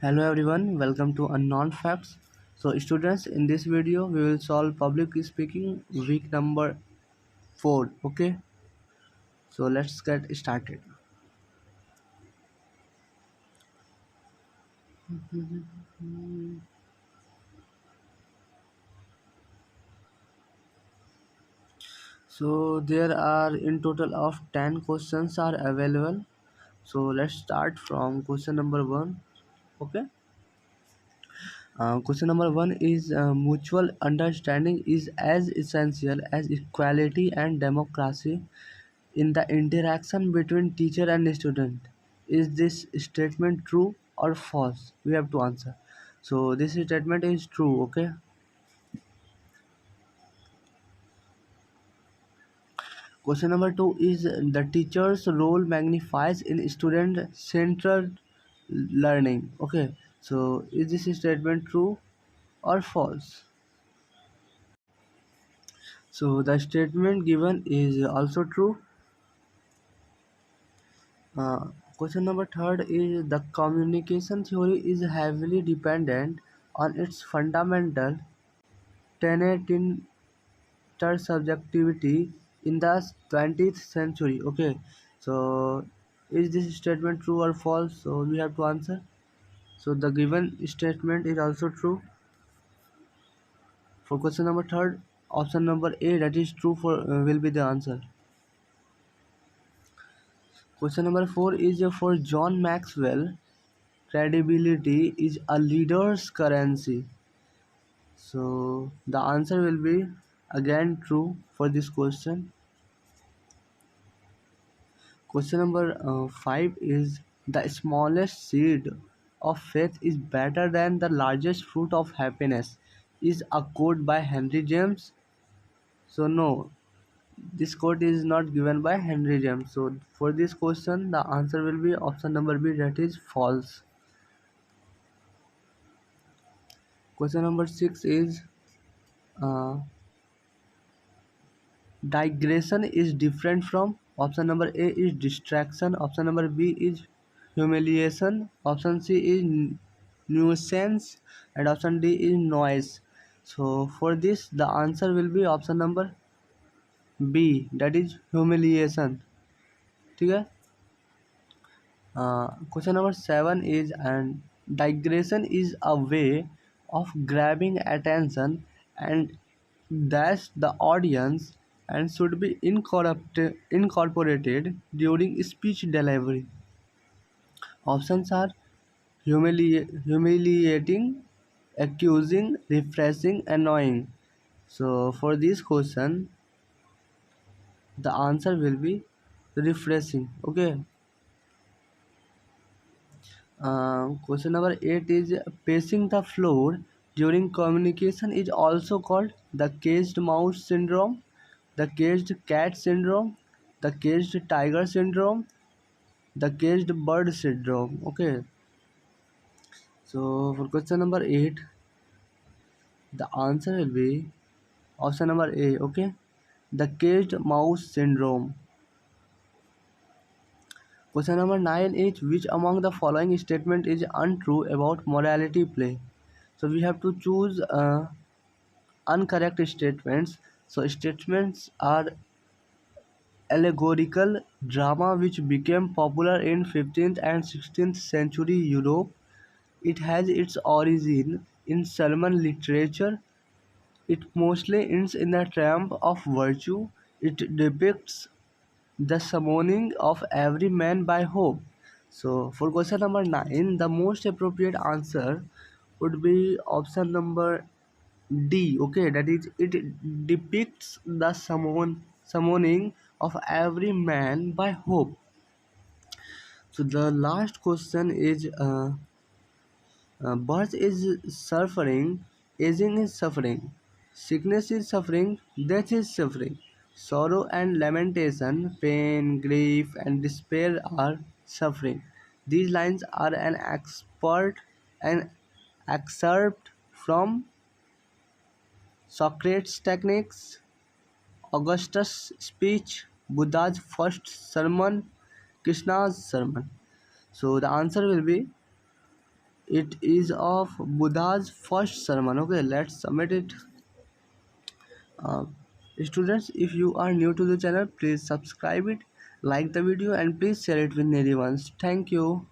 Hello everyone, welcome to Unknown Facts. So students, in this video we will solve public speaking week number 4. Okay, so let's get started. So there are in total of 10 questions are available. So let's start from question number 1. Okay, question number 1 is mutual understanding is as essential as equality and democracy in the interaction between teacher and student. Is this statement true or false? We have to answer. So this statement is true. Okay. Question number 2 is the teacher's role magnifies in student centered learning. Okay. So is this statement true or false? So the statement given is also true. Uh, Question number third is the communication theory is heavily dependent on its fundamental tenet intersubjectivity in the 20th century. Okay, so is this statement true or false? So we have to answer. So the given statement is also true. For question number third, option number A, that is true for will be the answer. Question number 4 is for John Maxwell. Credibility is a leader's currency. So the answer will be again true for this question. Question number 5 is the smallest seed of faith is better than the largest fruit of happiness is a quote by Henry James. So no, this quote is not given by Henry James. So for this question the answer will be option number B, that is false. Question number 6 is uh, digression is different from. Option number A is distraction, option number B is humiliation, option C is nuisance, and option D is noise. So for this the answer will be option number B, that is humiliation. ठीक है. Question number 7 is, and digression is a way of grabbing attention and dash the audience and should be incorporated during speech delivery. Options are humiliating, accusing, refreshing, annoying. So for this question the answer will be refreshing. Okay. Question number 8 is pacing the floor during communication is also called the caged mouse syndrome, the caged cat syndrome, the caged tiger syndrome, the caged bird syndrome. Okay, so for question number 8, the answer will be option number A. Okay, the caged mouse syndrome. Question number 9 is which among the following statement is untrue about morality play? So we have to choose uncorrect statements. So statements are allegorical drama which became popular in 15th and 16th century Europe. It has its origin in Salman literature. It mostly ends in the triumph of virtue. It depicts the summoning of every man by hope. So for question number 9, the most appropriate answer would be option number D. Okay, that is it depicts the summoning of every man by hope. So the last question is birth is suffering, aging is suffering, sickness is suffering, death is suffering, sorrow and lamentation, pain, grief, and despair are suffering. These lines are an excerpt from Socrates' techniques, Augustus' speech, Buddha's first sermon, Krishna's sermon. So the answer will be It is of Buddha's first sermon. Okay, let's submit it. Uh, Students, if you are new to the channel, please subscribe it, like the video, and please share it with anyone. Thank you.